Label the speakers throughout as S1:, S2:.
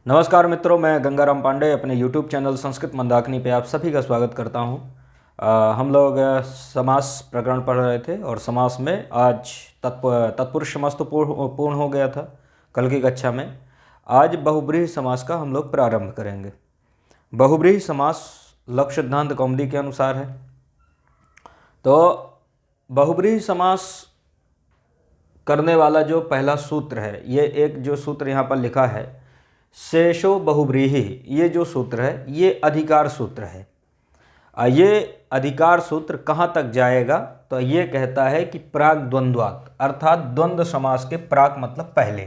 S1: नमस्कार मित्रों, मैं गंगाराम पांडे अपने YouTube चैनल संस्कृत मंदाकिनी पे आप सभी का स्वागत करता हूँ। हम लोग समास प्रकरण पढ़ रहे थे और समास में आज तत्पुरुष समास तो पूर्ण हो गया था कल की कक्षा में। आज बहुब्रीहि समास का हम लोग प्रारंभ करेंगे। बहुब्रीहि समास लक्ष्य सिद्धांत कौमुदी के अनुसार है। तो बहुब्रीहि समास करने वाला जो पहला सूत्र है, ये एक जो सूत्र यहाँ पर लिखा है शेषो बहुब्रीहि, ये जो सूत्र है ये अधिकार सूत्र है। ये अधिकार सूत्र कहाँ तक जाएगा तो ये कहता है कि प्राग द्वंद्वात्, अर्थात द्वंद्व समास के प्राक मतलब पहले,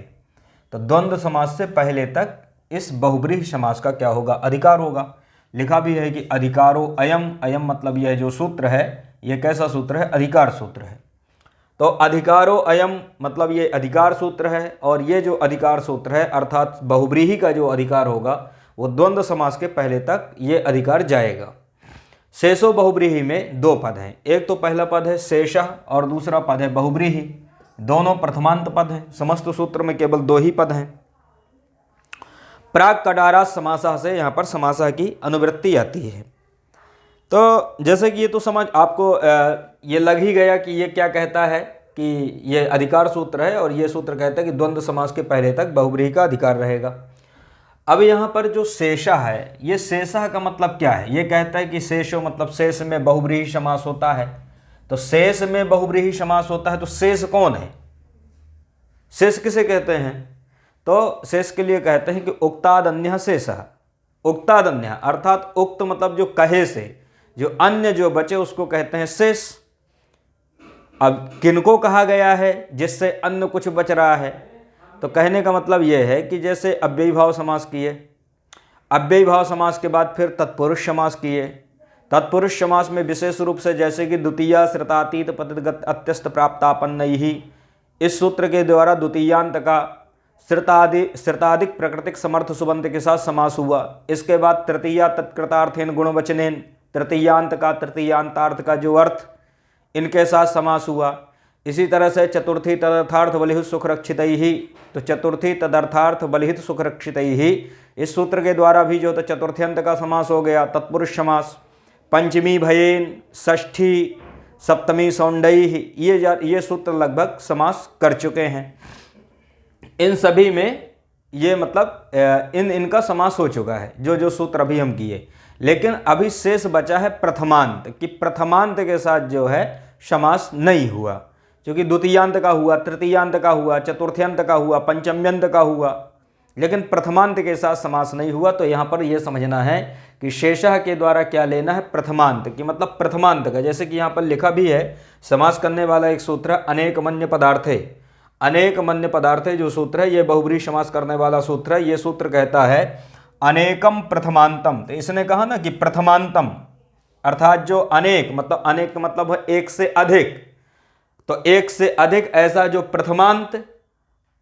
S1: तो द्वंद्व समास से पहले तक इस बहुब्रीहि समास का क्या होगा, अधिकार होगा। लिखा भी है कि अधिकारो अयम, अयम मतलब यह जो सूत्र है ये कैसा सूत्र है, अधिकार सूत्र है। तो अधिकारो अयम मतलब ये अधिकार सूत्र है, और ये जो अधिकार सूत्र है अर्थात बहुब्रीहि का जो अधिकार होगा वो द्वंद्व समास के पहले तक ये अधिकार जाएगा। शेषो बहुब्रीहि में दो पद हैं, एक तो पहला पद है शेषः और दूसरा पद है बहुब्रीहि। दोनों प्रथमांत पद हैं, समस्त सूत्र में केवल दो ही पद हैं। प्राक कडारा समासः से यहाँ पर समासः की अनुवृत्ति आती है। तो जैसे कि ये तो समझ आपको ये लग ही गया कि ये क्या कहता है कि ये अधिकार सूत्र है और ये सूत्र कहता है कि द्वंद्व समास के पहले तक बहुब्रीहि का अधिकार रहेगा। अब यहाँ पर जो शेषा है, ये शेषा का मतलब क्या है, ये कहता है कि शेषो मतलब शेष में बहुब्रीहि समास होता है। तो शेष में बहुब्रीहि समास होता है तो शेष कौन है, शेष किसे कहते हैं, तो शेष के लिए कहते हैं कि उक्तादन्यः शेषः। उक्तादन्यः अर्थात उक्त मतलब जो कहे से, जो अन्य जो बचे उसको कहते हैं शेष। अब किनको कहा गया है जिससे अन्य कुछ बच रहा है, तो कहने का मतलब यह है कि जैसे अव्ययीभाव समास किए, अव्ययीभाव समास के बाद फिर तत्पुरुष समास किए। तत्पुरुष समास में विशेष रूप से जैसे कि द्वितीया श्रितातीत पतिगत अत्यस्त प्राप्तापन्नैः, इस सूत्र के द्वारा द्वितीयांत का श्रितादिक प्राकृतिक समर्थ सुबंत के साथ समास हुआ। इसके बाद तृतीया तत्कृतार्थेन गुणवचनेन, तृतीयांत का तृतीयांतार्थ का जो अर्थ इनके साथ समास हुआ। इसी तरह से चतुर्थी तदर्थार्थ बलिहित सुखरक्षितैः, तो चतुर्थी तदर्थार्थ बलिहित सुखरक्षितैः, इस सूत्र के द्वारा भी जो तो चतुर्थ्यंत का समास हो गया तत्पुरुष समास। पंचमी भयेन, षष्ठी सप्तमी सौंडैः, ये सूत्र लगभग समास कर चुके हैं। इन सभी में ये मतलब इनका समास हो चुका है जो सूत्र अभी हम किए। लेकिन अभी शेष बचा है प्रथमांत, कि प्रथमांत के साथ जो है समास नहीं हुआ, क्योंकि द्वितीयांत का हुआ, तृतीयांत का हुआ, चतुर्थ्यंत का हुआ, पंचम्यंत का हुआ, लेकिन प्रथमांत के साथ समास नहीं हुआ। तो यहाँ पर यह समझना है कि शेषः के द्वारा क्या लेना है, प्रथमांत की, मतलब प्रथमांत का। जैसे कि यहाँ पर लिखा भी है, समास करने वाला एक सूत्र है अनेक मन्य पदार्थे। अनेक मन्य पदार्थे जो सूत्र है ये बहुब्रीहि समास करने वाला सूत्र है। ये सूत्र कहता है अनेकम प्रथमांतम, तो इसने कहा ना कि प्रथमांतम अर्थात जो अनेक मतलब है एक से अधिक, तो एक से अधिक ऐसा जो प्रथमांत,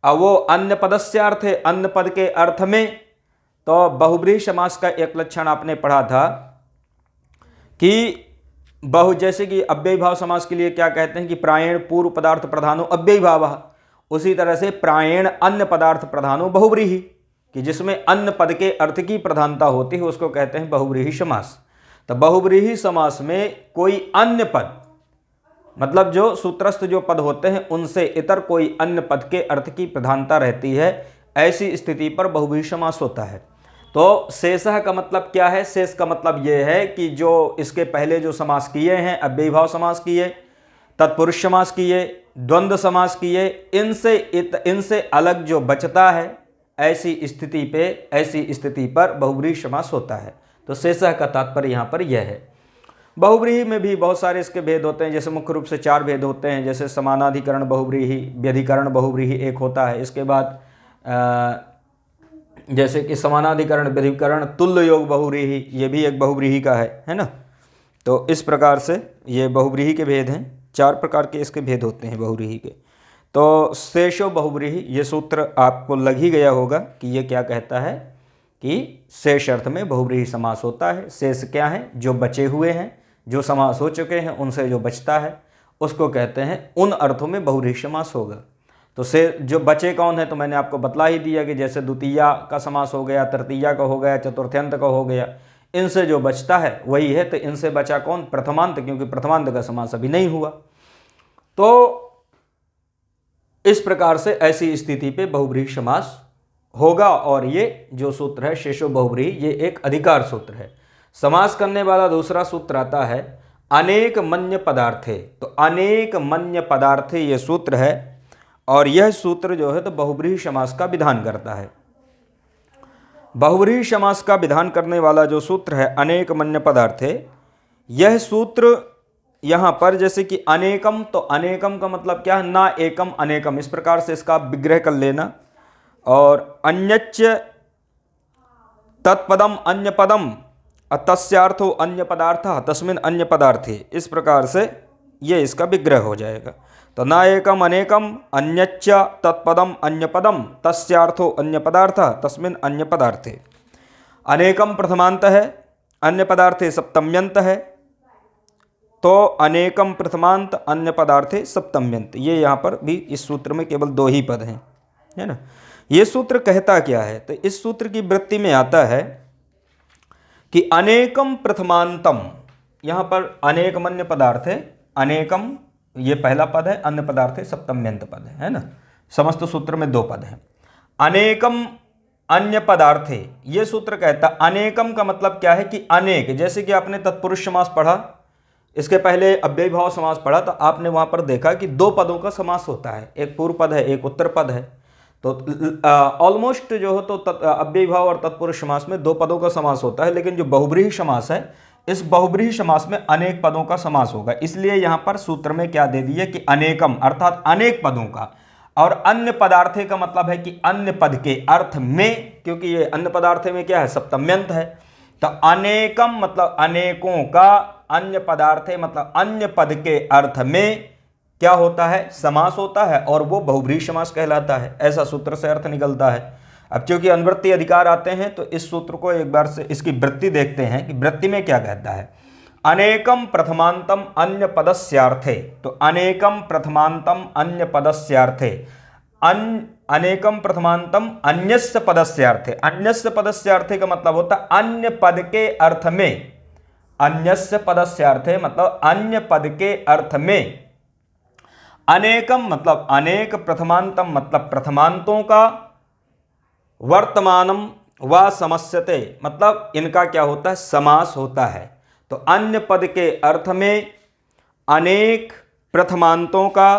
S1: अब वो अन्य पदस्य अर्थ है, अन्य पद के अर्थ में। तो बहुब्रीहि समास का एक लक्षण आपने पढ़ा था कि जैसे कि अव्ययीभाव समास के लिए क्या कहते हैं कि प्रायेण पूर्व पदार्थ प्रधानो अव्ययीभावः, उसी तरह से प्रायेण अन्य पदार्थ प्रधानो बहुब्रीहि, कि जिसमें अन्य पद के अर्थ की प्रधानता होती है उसको कहते हैं बहुब्रीहि समास। तो बहुब्रीहि समास में कोई अन्य पद, मतलब जो सूत्रस्थ जो पद होते हैं उनसे इतर कोई अन्य पद के अर्थ की प्रधानता रहती है, ऐसी स्थिति पर बहुब्रीहि समास होता है। तो शेषः का मतलब क्या है, शेष का मतलब यह है कि जो इसके पहले जो समास किए हैं, अव्ययीभाव समास किए, तत्पुरुष समास किए, द्वंद्व समास किए, इनसे अलग जो बचता है, ऐसी स्थिति पर बहुब्रीहि समास होता है। तो शेषः का तात्पर्य यहाँ पर यह है। बहुब्रीहि में भी बहुत सारे इसके भेद होते हैं, जैसे मुख्य रूप से 4 भेद होते हैं। जैसे समानाधिकरण बहुब्रीहि, व्यधिकरण बहुब्रीहि एक होता है। इसके बाद जैसे कि समानाधिकरण व्यधिकरण तुल्य योग बहुब्रीहि, ये भी एक बहुब्रीहि का है ना। तो इस प्रकार से ये बहुब्रीहि के भेद हैं, 4 प्रकार के इसके भेद होते हैं बहुब्रीहि के। तो शेषो बहुब्रीहि, ये सूत्र आपको लग ही गया होगा कि ये क्या कहता है कि शेष अर्थ में बहुब्रीहि समास होता है। शेष क्या है, जो बचे हुए हैं, जो समास हो चुके हैं उनसे जो बचता है उसको कहते हैं, उन अर्थों में बहुब्रीहि समास होगा। तो से जो बचे कौन है, तो मैंने आपको बतला ही दिया कि जैसे द्वितीया का समास हो गया, तृतीया का हो गया, चतुर्थ्यंत का हो गया, इनसे जो बचता है वही है। तो इनसे बचा कौन, प्रथमांत, क्योंकि प्रथमांत का समास अभी नहीं हुआ। तो इस प्रकार से ऐसी स्थिति पे बहुब्रीहि समास होगा। और ये जो सूत्र है शेषो बहुब्रीहि, ये एक अधिकार सूत्र है। समास करने वाला दूसरा सूत्र आता है अनेक मन्य पदार्थे। तो अनेक मन्य पदार्थे ये सूत्र है, और यह सूत्र जो है तो बहुब्रीहि समास का विधान करता है। बहुब्रीहि समास का विधान करने वाला जो सूत्र है अनेक मन्य पदार्थे, यह सूत्र यहाँ पर जैसे कि अनेकम, तो अनेकम का मतलब क्या है, ना एकम अनेकम, इस प्रकार से इसका विग्रह कर लेना। और अन्यच्च तत्पदम अन्य पदम तस्यार्थो अन्य पदार्थ तस्मिन् अन्य पदार्थे, इस प्रकार से ये इसका विग्रह हो जाएगा। तो ना एकम अनेकम अन्यच्च तत्पदम अन्य पदम तस्यार्थो अन्य पदार्थ तस्मिन् अन्य पदार्थे। अनेकम प्रथमांत है, अन्य पदार्थे सप्तम्यंत है। तो अनेकम प्रथमांत अन्य पदार्थे सप्तम्यंत, ये यहाँ पर भी इस सूत्र में केवल दो ही पद हैं, है ना। ये सूत्र कहता क्या है, तो इस सूत्र की वृत्ति में आता है कि अनेकम प्रथमांतम, यहाँ पर अनेक मन्य पदार्थ है, अनेकम ये पहला पद है, अन्य पदार्थ है सप्तम्यंत पद है ना। समस्त सूत्र में दो पद हैं। अनेकम अन्य पदार्थे, ये सूत्र कहता अनेकम का मतलब क्या है कि अनेक, जैसे कि आपने तत्पुरुष समास पढ़ा, इसके पहले अव्ययी भाव समास पढ़ा, तो आपने वहां पर देखा कि दो पदों का समास होता है, एक पूर्व पद है एक उत्तर पद है। तो ऑलमोस्ट जो हो तो अव्ययी भाव और तत्पुरुष समास में दो पदों का समास होता है, लेकिन जो बहुब्रीहि समास है, इस बहुब्रीहि समास में अनेक पदों का समास होगा। इसलिए यहाँ पर सूत्र में क्या दे दिए कि अनेकम अर्थात अनेक पदों का, और अन्य पदार्थे का मतलब है कि अन्य पद के अर्थ में, क्योंकि ये अन्य पदार्थे में क्या है, सप्तम्यंत है। तो अनेकम मतलब अनेकों का, अन्य पदार्थे मतलब अन्य पद के अर्थ में क्या होता है, समास होता है, और वो बहुब्रीहि समास कहलाता है। ऐसा सूत्र से अर्थ निकलता है। अब चूंकि अनुवृत्ति अधिकार आते हैं, तो इस सूत्र को एक बार से इसकी वृत्ति देखते हैं कि वृत्ति में क्या कहता है। अनेकम प्रथमांतम अन्य पदस्यार्थे, तो अनेकम प्रथमांतम अन्य पदस्यार्थे, अनेकम प्रथमांतम अन्यस्य पदस्यार्थे। अन्यस्य पदस्यार्थे का मतलब होता है अन्य पद के अर्थ में, अन्यस्य पदस्यार्थे मतलब अन्य पद के अर्थ में। अनेकम मतलब अनेक, प्रथमांतम मतलब प्रथमांतों का, वर्तमानम व समस्यते मतलब इनका क्या होता है, समास होता है। तो अन्य पद के अर्थ में अनेक प्रथमांतों का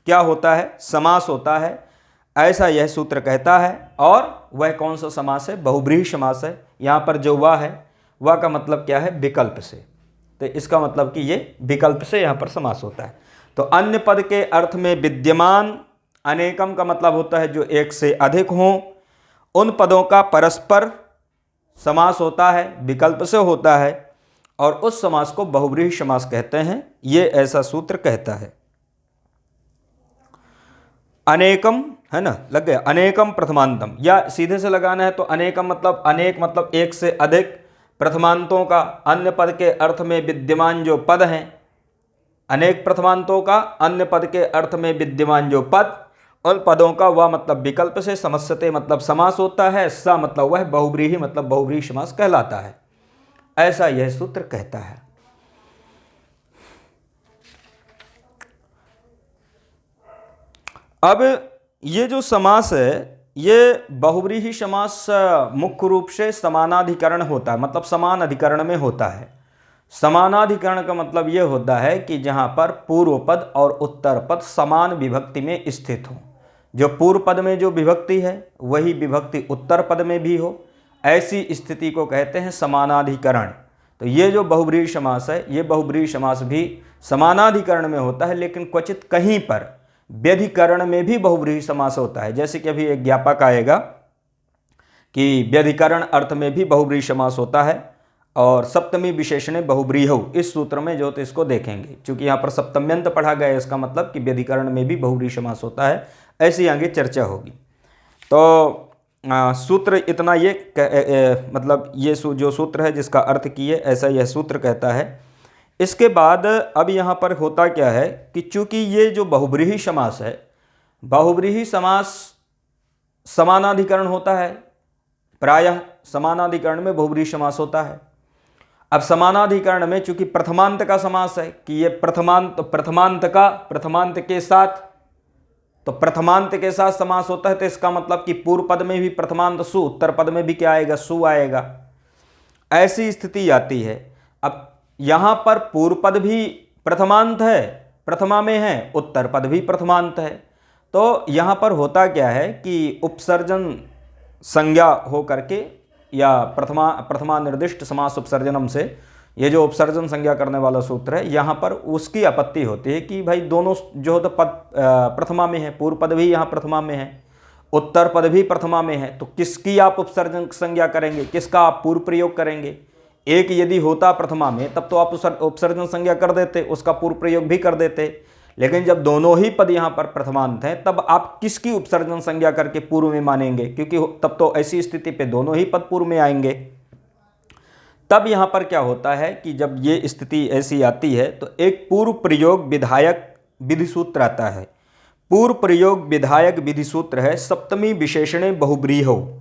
S1: क्या होता है, समास होता है, ऐसा यह सूत्र कहता है। और वह कौन सा समास है, बहुब्रीहि समास है। यहाँ पर जो वह है, वह का मतलब क्या है, विकल्प से। तो इसका मतलब कि ये विकल्प से यहाँ पर समास होता है। तो अन्य पद के अर्थ में विद्यमान, अनेकम का मतलब होता है जो एक से अधिक हों, उन पदों का परस्पर समास होता है, विकल्प से होता है, और उस समास को बहुब्रीहि समास कहते हैं। ये ऐसा सूत्र कहता है। अनेकम है ना, लग गया, अनेकम प्रथमांतम, या सीधे से लगाना है तो अनेकम मतलब अनेक मतलब एक से अधिक प्रथमांतों का, अन्य पद के अर्थ में विद्यमान जो पद हैं, अनेक प्रथमांतों का अन्य पद के अर्थ में विद्यमान जो पद, उन पदों का वह मतलब विकल्प से, समस्यते मतलब समास होता है, सा मतलब वह बहुब्रीहि मतलब बहुब्रीहि समास कहलाता है। ऐसा यह सूत्र कहता है। अब ये जो समास है, ये बहुब्रीहि समास मुख्य रूप से समानाधिकरण होता है, मतलब समान अधिकरण में होता है। समानाधिकरण का मतलब यह होता है कि जहां पर पूर्व पद और उत्तर पद समान विभक्ति में स्थित हो। जो पूर्व पद में जो विभक्ति है वही विभक्ति उत्तर पद में भी हो, ऐसी स्थिति को कहते हैं समानाधिकरण। तो ये जो बहुब्रीहि समास है, ये बहुब्रीहि समास भी समानाधिकरण में होता है, लेकिन क्वचित कहीं पर व्यधिकरण में भी बहुब्रीहि समास होता है। जैसे कि अभी एक ज्ञापक आएगा कि व्यधिकरण अर्थ में भी बहुब्रीहि समास होता है, और सप्तमी विशेषणे बहुब्रीहौ, इस सूत्र में जो तो इसको देखेंगे। चूंकि यहाँ पर सप्तम्यंत पढ़ा गया है, इसका मतलब कि व्यधिकरण में भी बहुब्रीहि समास होता है, ऐसी आगे चर्चा होगी। तो सूत्र इतना ये मतलब ये जो सूत्र है जिसका अर्थ किए, ऐसा यह सूत्र कहता है। इसके बाद अब यहाँ पर होता क्या है कि चूंकि ये जो बहुब्रीहि समास है, बहुव्रीहि समास समानाधिकरण होता है, प्रायः समानाधिकरण में बहुव्रीहि समास होता है। अब समानाधिकरण में चूंकि प्रथमांत का समास है कि ये प्रथमांत के साथ, तो प्रथमांत के साथ समास होता है, तो इसका मतलब कि पूर्व पद में भी प्रथमांत सु, उत्तर पद में भी क्या आएगा, सु आएगा। ऐसी स्थिति आती है। अब यहां पर पूर्व पद भी प्रथमांत है, प्रथमा में है, उत्तर पद भी प्रथमांत है। तो यहां पर होता क्या है कि उपसर्जन संज्ञा हो करके या प्रथमा निर्दिष्ट समास उपसर्जनम से, ये जो उपसर्जन संज्ञा करने वाला सूत्र है, यहाँ पर उसकी आपत्ति होती है कि भाई दोनों जो तो पद प्रथमा में है, पूर्व पद भी यहाँ प्रथमा में है, उत्तर पद भी प्रथमा में है, तो किसकी आप उपसर्जन संज्ञा करेंगे, किसका आप पूर्व प्रयोग करेंगे। एक यदि होता प्रथमा में तब तो आप उपसर्जन संज्ञा कर देते, उसका पूर्व प्रयोग भी कर देते, लेकिन जब दोनों ही पद यहाँ पर प्रथमांत हैं तब आप किसकी उपसर्जन संज्ञा करके पूर्व में मानेंगे, क्योंकि तब तो ऐसी स्थिति पे दोनों ही पद पूर्व में आएंगे। तब यहाँ पर क्या होता है कि जब ये स्थिति ऐसी आती है तो एक पूर्व प्रयोग विधायक विधि सूत्र आता है। पूर्व प्रयोग विधायक विधि सूत्र है सप्तमी विशेषणे बहुव्रीहौ।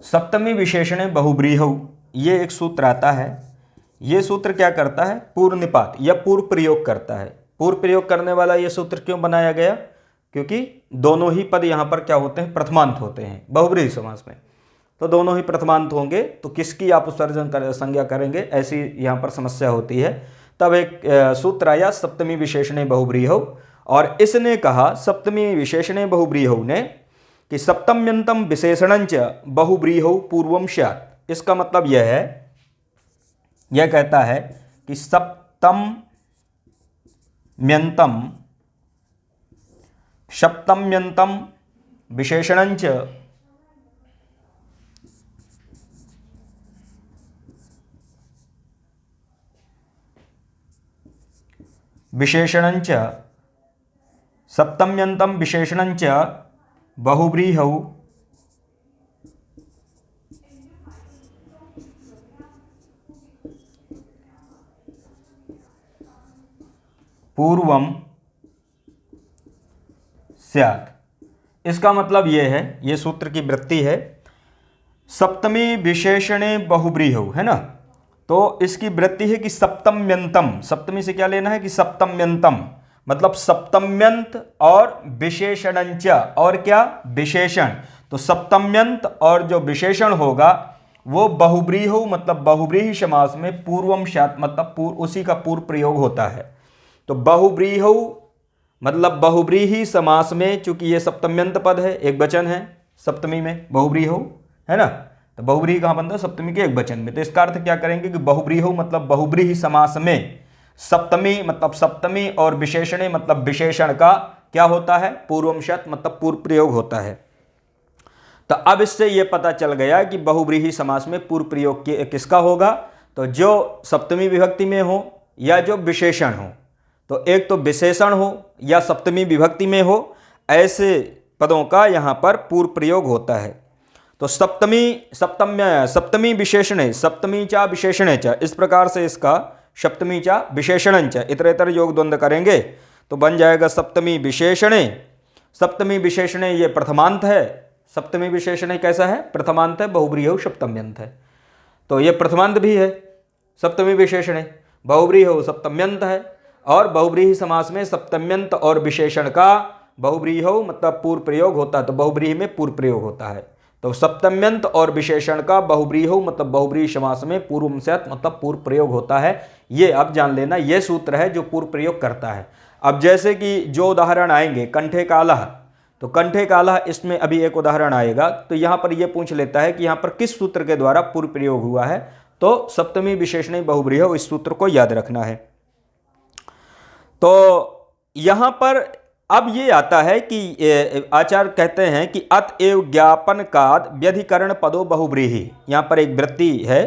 S1: सप्तमी विशेषणे बहुव्रीहौ, ये एक सूत्र आता है। ये सूत्र क्या करता है, पूर्व निपात या पूर्व प्रयोग करता है। पूर्व प्रयोग करने वाला ये सूत्र क्यों बनाया गया, क्योंकि दोनों ही पद यहाँ पर क्या होते हैं, प्रथमांत होते हैं बहुव्रीहि समास में, तो दोनों ही प्रथमांत होंगे, तो किसकी आप उपसर्जन संज्ञा करेंगे, ऐसी यहाँ पर समस्या होती है। तब एक सूत्र आया सप्तमी विशेषणे बहुव्रीहौ, और इसने कहा सप्तमी विशेषणे बहुव्रीहौ ने कि सप्तम्यंतम विशेषणंच बहुव्रीहौ पूर्वम स्यात्। इसका मतलब यह है, यह कहता है कि सप्तम्यंतम विशेषणंच सप्तम्यंतम विशेषणंच बहुव्रीहौ पूर्वम स्यात्। इसका मतलब यह है, यह सूत्र की वृत्ति है, सप्तमी विशेषणे बहुव्रीहौ है ना, तो इसकी वृत्ति है कि सप्तम्यंतम, सप्तमी से क्या लेना है कि सप्तम्यंतम, मतलब सप्तम्यंत और विशेषणंच, और क्या, विशेषण। तो सप्तम्यंत और जो विशेषण होगा वो बहुव्रीहौ, मतलब बहुव्रीहि समास में पूर्वम स्यात्, मतलब उसी का पूर्व प्रयोग होता है। तो बहुव्रीहौ मतलब बहुव्रीहि समास में, चूंकि ये सप्तम्यंत पद है, एक वचन है सप्तमी में बहुव्रीहौ है ना, तो बहुव्रीहि कहाँ बनता है, सप्तमी के एक वचन में। तो इसका अर्थ क्या करेंगे कि बहुव्रीहौ मतलब बहुव्रीहि समास में सप्तमी मतलब सप्तमी और विशेषणे मतलब विशेषण का क्या होता है, पूर्वम स्यात्, मतलब पूर्व प्रयोग होता है। तो अब इससे यह पता चल गया कि बहुव्रीहि समास में पूर्व प्रयोग किसका होगा, तो जो सप्तमी विभक्ति में हो या जो विशेषण हो, तो एक तो विशेषण हो या सप्तमी विभक्ति में हो, ऐसे पदों का यहाँ पर पूर्व प्रयोग होता है। तो सप्तमी विशेषणे, सप्तमी चा विशेषणे च, इस प्रकार से इसका सप्तमी चा विशेषणंच इतरेतर योग द्वंद्व करेंगे तो बन जाएगा सप्तमी विशेषणे। सप्तमी विशेषणे ये प्रथमांत है, सप्तमी विशेषणे कैसा है, प्रथमांत है, बहुव्रीहौ सप्तम्यंत है, तो ये प्रथमांत भी है सप्तमी विशेषणे, बहुव्रीहौ सप्तम्यंत है, और बहुव्रीहि समास में सप्तम्यंत और विशेषण का बहुव्रीहौ मतलब पूर्व प्रयोग होता है, तो बहुव्रीहि में पूर्व प्रयोग होता है। तो सप्तम्यंत और विशेषण का बहुव्रीहौ मतलब बहुव्रीहि समास में पूर्वम स्यात् मतलब पूर्व प्रयोग होता है। ये अब जान लेना, ये सूत्र है जो पूर्व प्रयोग करता है। अब जैसे कि जो उदाहरण आएंगे कंठे कालः, तो कंठे कालः इसमें अभी एक उदाहरण आएगा, तो यहाँ पर यह पूछ लेता है कि यहाँ पर किस सूत्र के द्वारा पूर्व प्रयोग हुआ है, तो सप्तमी विशेषणी बहुब्रीहि हो, इस सूत्र को याद रखना है। तो यहां पर अब ये आता है कि आचार्य कहते हैं कि अतएव ज्ञापन काद व्यधिकरण पदो बहुब्रीहि। यहां पर एक वृत्ति है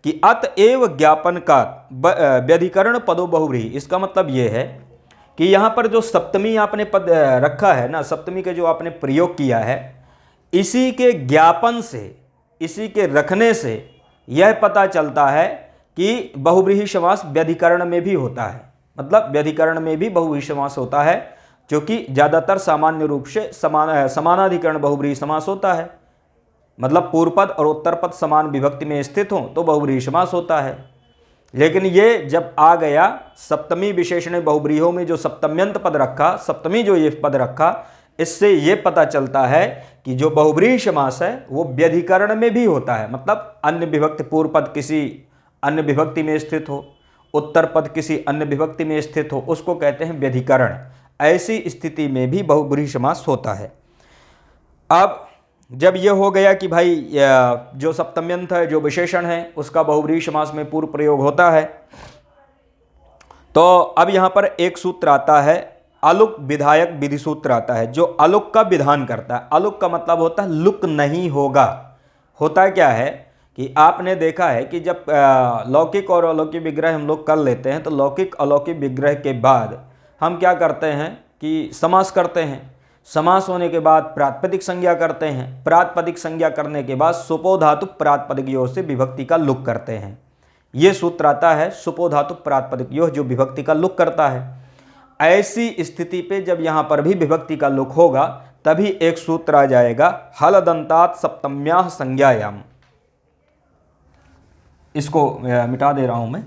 S1: कि अतएव ज्ञापन काद व्यधिकरण पदो बहुब्रीहि। इसका मतलब ये है कि यहां पर जो सप्तमी आपने पद रखा है ना, सप्तमी के जो आपने प्रयोग किया है, इसी के ज्ञापन से, इसी के रखने से यह पता चलता है कि बहुब्रीहि समास व्यधिकरण में भी होता है। मतलब व्यधिकरण में भी बहुब्रीहि समास होता है, जो कि ज़्यादातर सामान्य रूप से समानाधिकरण बहुब्रीहि समास होता है। मतलब पूर्व पद और उत्तर पद समान विभक्ति में स्थित हों तो बहुब्रीहि समास होता है। लेकिन ये जब आ गया सप्तमी विशेषण बहुब्रीहियों में जो सप्तम्यंत पद रखा, सप्तमी जो ये पद रखा, इससे ये पता चलता है कि जो बहुब्रीहि समास है वो व्यधिकरण में भी होता है। मतलब अन्य विभक्ति, पूर्व पद किसी अन्य विभक्ति में स्थित हो, उत्तर पद किसी अन्य विभक्ति में स्थित हो, उसको कहते हैं व्यधिकरण। ऐसी स्थिति में भी बहुब्रीहि समास होता है। अब जब यह हो गया कि भाई जो सप्तम्यंत है, जो विशेषण है, उसका बहुब्रीहि समास में पूर्व प्रयोग होता है, तो अब यहां पर एक सूत्र आता है, अलुक विधायक विधि सूत्र आता है, जो अलुक का विधान करता है। अलुक का मतलब होता है लुक नहीं होगा। होता क्या है कि आपने देखा है कि जब लौकिक और अलौकिक विग्रह हम लोग कर लेते हैं, तो लौकिक अलौकिक विग्रह के बाद हम क्या करते हैं कि समास करते हैं। समास होने के बाद प्रातिपदिक संज्ञा करते हैं। प्रातिपदिक संज्ञा करने के बाद सुपो धातु प्रातिपदिक योः से विभक्ति का लुक करते हैं। ये सूत्र आता है सुपो धातु प्रातिपदिक योः, जो विभक्ति का लुक करता है। ऐसी स्थिति पे जब यहाँ पर भी विभक्ति का लुक होगा, तभी एक सूत्र आ जाएगा, हलदंतात सप्तम्याः संज्ञायाम। इसको मिटा दे रहा हूं मैं।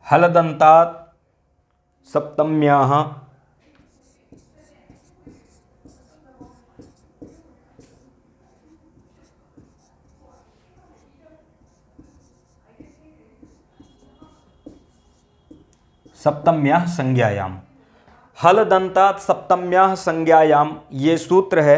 S1: हलदंतात सप्तम्याः सप्तम्याः संज्ञायाम। हलदंतात सप्तम्याः संज्ञायाम ये सूत्र है।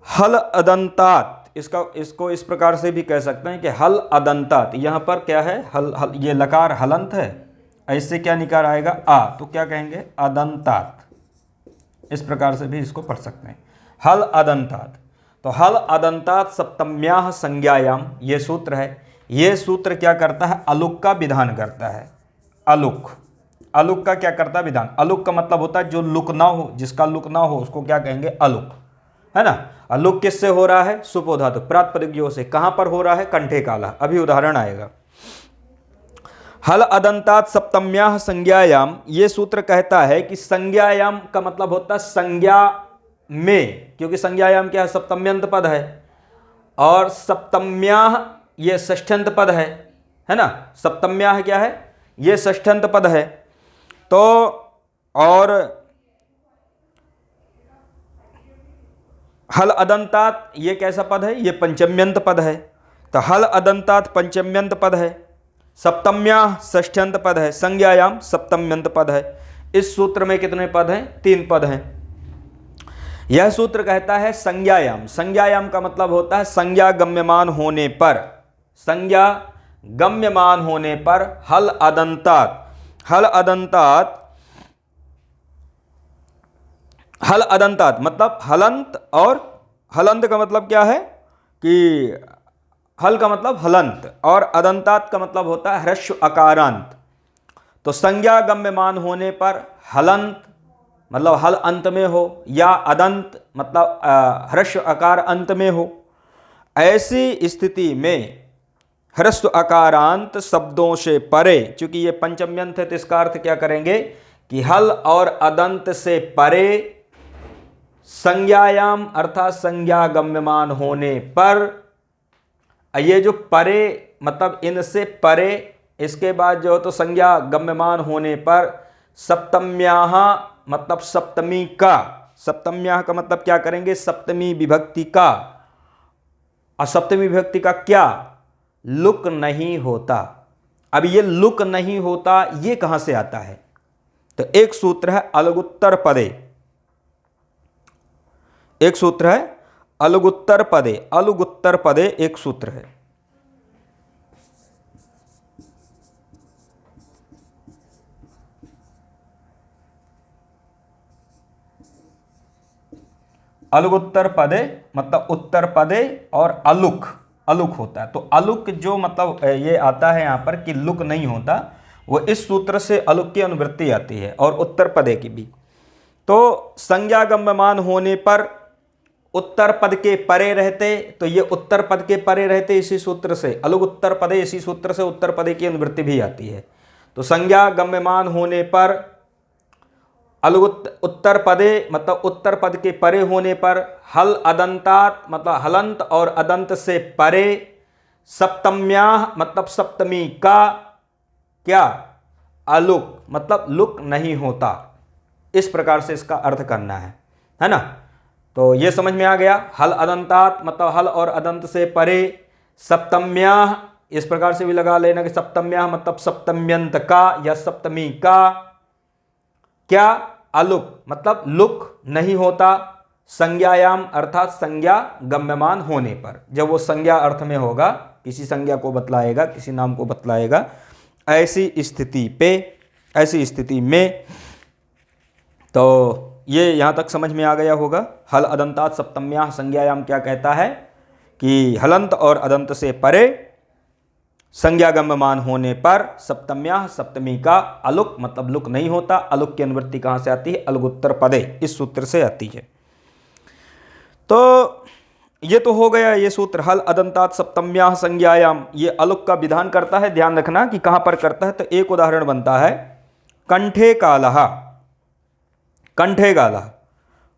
S1: हल अदंतात, इसको इस प्रकार से भी कह सकते हैं कि हल अदंतात। यहाँ पर क्या है, हल ये लकार हलंत है, ऐसे क्या निकाल आएगा आ, तो क्या कहेंगे अदंतात। इस प्रकार से भी इसको पढ़ सकते हैं, हल अदंतात। तो हल अदंतात सप्तम्याः संज्ञायाम ये सूत्र है। ये सूत्र क्या करता है, अलुक का विधान करता है। अलुक का क्या करता है, विधान। अलुक का मतलब होता है जो लुक ना हो, जिसका लुक ना हो उसको क्या कहेंगे, अलुक, है ना। अलुक किससे हो रहा है, सुपो धातु प्रातिपदिक योः से। कहां पर हो रहा है, कंठे काला। अभी उदाहरण आएगा। हल अदंतात सप्तम्याः संज्ञायाम ये सूत्र कहता है कि संज्ञायाम का मतलब होता है संज्ञा में, क्योंकि संज्ञायाम क्या है, सप्तम्यंत पद है, और सप्तम्याः ये षष्ठ्यंत पद है ना। सप्तम्याः क्या है, ये षष्ठ्यंत पद है। तो और हल अदंतात ये कैसा पद है, ये पंचम्यंत पद है। तो हल अदंतात पंचम्यंत पद है, सप्तम्याः षष्ठ्यंत पद है, संज्ञायाम सप्तम्यंत पद है। इस सूत्र में कितने पद हैं, 3 पद हैं। यह सूत्र कहता है संज्ञायाम। संज्ञायाम का मतलब होता है संज्ञा गम्यमान होने पर, संज्ञा गम्यमान होने पर हल अदंतात। हल अदंतात, हल अदंतात मतलब हलंत, और हलंत का मतलब क्या है कि हल का मतलब हलंत, और अदंतात का मतलब होता है ह्रस्व अकारांत। तो संज्ञा गम्यमान होने पर हलंत मतलब हल अंत में हो, या अदंत मतलब ह्रस्व अकार अंत में हो। ऐसी स्थिति में ह्रस्व अकारांत शब्दों से परे, चूंकि ये पंचम्यंत है तो इसका अर्थ क्या करेंगे कि हल और अदंत से परे संज्ञायाम अर्थात संज्ञा गम्यमान होने पर, ये जो परे मतलब इनसे परे, इसके बाद जो तो संज्ञा गम्यमान होने पर सप्तम्याः मतलब सप्तमी का, सप्तम्याः का मतलब क्या करेंगे, सप्तमी विभक्ति का, और सप्तमी विभक्ति का क्या, लुक नहीं होता। अब ये लुक नहीं होता ये कहां से आता है, तो एक सूत्र है अलगुत्तर पदे, एक सूत्र है अलगुत्तर पदे, अलगुत्तर पदे एक सूत्र है। अलगुत्तर पदे मतलब उत्तर पदे, और अलुक, अलुक होता है। तो अलुक जो मतलब ये आता है यहां पर कि लुक नहीं होता, वो इस सूत्र से अलुक की अनुवृत्ति आती है, और उत्तर पदे की भी। तो संज्ञा गम्यमान होने पर उत्तर पद के परे रहते, तो ये उत्तर पद के परे रहते इसी सूत्र से, अलुक उत्तर पदे, इसी सूत्र से उत्तर पदे की अनुवृत्ति भी आती है। तो संज्ञा गम्यमान होने पर अलुक उत्तर पदे मतलब उत्तर पद के परे होने पर, हल अदंतात मतलब हलंत और अदंत से परे, सप्तम्याः मतलब सप्तमी का क्या, अलुक मतलब लुक नहीं होता। इस प्रकार से इसका अर्थ करना है ना। तो ये समझ में आ गया। हल अदंतात मतलब हल और अदंत से परे, सप्तम्याः इस प्रकार से भी लगा लेना कि सप्तम्याः मतलब सप्तम्यंत का या सप्तमी का, क्या, अलुक मतलब लुक नहीं होता, संज्ञायाम अर्थात संज्ञा गम्यमान होने पर, जब वो संज्ञा अर्थ में होगा, किसी संज्ञा को बतलाएगा, किसी नाम को बतलाएगा, ऐसी स्थिति पे, ऐसी स्थिति में। तो ये यहाँ तक समझ में आ गया होगा। हल अदंतात सप्तम्याः संज्ञायाम क्या कहता है कि हलंत और अदंत से परे, संज्ञा गम्यमान होने पर, सप्तम्याः सप्तमी का, अलुक मतलब लुक नहीं होता। अलुक की अनुवृत्ति कहाँ से आती है, अलगुत्तर पदे, इस सूत्र से आती है। तो ये तो हो गया ये सूत्र, हल अदंतात सप्तम्याः संज्ञायाम, ये अलुक का विधान करता है। ध्यान रखना कि कहाँ पर करता है। तो एक उदाहरण बनता है कंठे कालः, कंठे कालः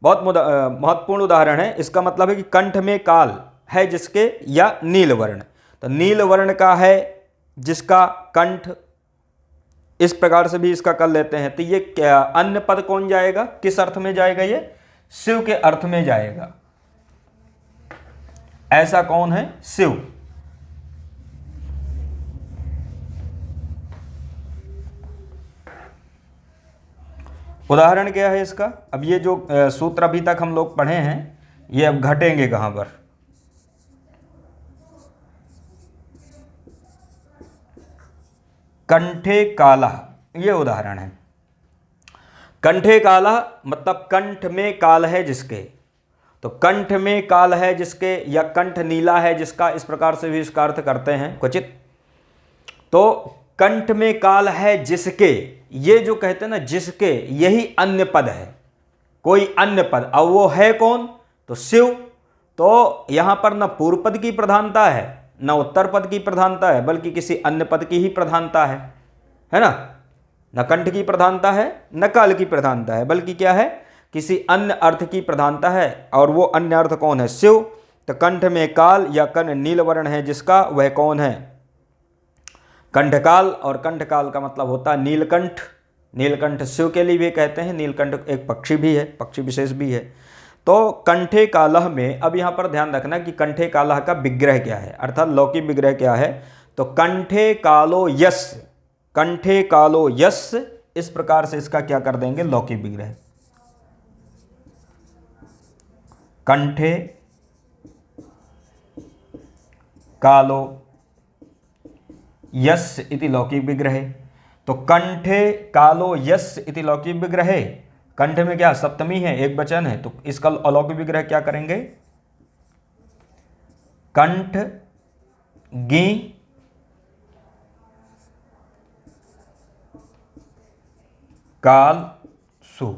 S1: बहुत महत्वपूर्ण उदाहरण है। इसका मतलब है कि कंठ में काल है जिसके, या नील वर्ण, तो नील वर्ण का है जिसका कंठ, इस प्रकार से भी इसका कर लेते हैं। तो ये क्या अन्य पद कौन जाएगा, किस अर्थ में जाएगा, ये शिव के अर्थ में जाएगा। ऐसा कौन है, शिव। उदाहरण क्या है इसका, अब ये जो सूत्र अभी तक हम लोग पढ़े हैं, ये अब घटेंगे कहां पर, कंठे कालः, ये उदाहरण है। कंठे कालः मतलब कंठ में काल है जिसके, तो कंठ में काल है जिसके या कंठ नीला है जिसका, इस प्रकार से भी इसका अर्थ करते हैं क्वचित। तो कंठ में काल है जिसके, ये जो कहते हैं ना जिसके, यही अन्य पद है, कोई अन्य पद। अब वो है कौन, तो शिव। तो यहां पर न पूर्व पद की प्रधानता है, न उत्तर पद की प्रधानता है, बल्कि किसी अन्य पद की ही प्रधानता है ना। न कंठ की प्रधानता है, न काल की प्रधानता है, बल्कि क्या है, किसी अन्य अर्थ की प्रधानता है। और वो अन्य अर्थ कौन है, शिव। तो कंठ में काल या कर्ण नील वर्ण है जिसका, वह कौन है, कंठकाल। और कंठकाल का मतलब होता है नीलकंठ। नीलकंठ शिव के लिए भी कहते हैं, नीलकंठ एक पक्षी भी है, पक्षी विशेष भी है। तो कंठे कालः में अब यहाँ पर ध्यान रखना कि कंठे कालः का विग्रह क्या है, अर्थात लौकिक विग्रह क्या है। तो कंठे कालो यस्य, कंठे कालो यस्य, इस प्रकार से इसका क्या कर देंगे, लौकिक विग्रह। कंठे कालो यस्य इति लौकिक विग्रह। तो कंठे कालो यस्य इति लौकिक विग्रह, कंठ में क्या सप्तमी है, एक वचन है, तो इसका अलौकिक विग्रह क्या करेंगे, कंठ गी काल सु।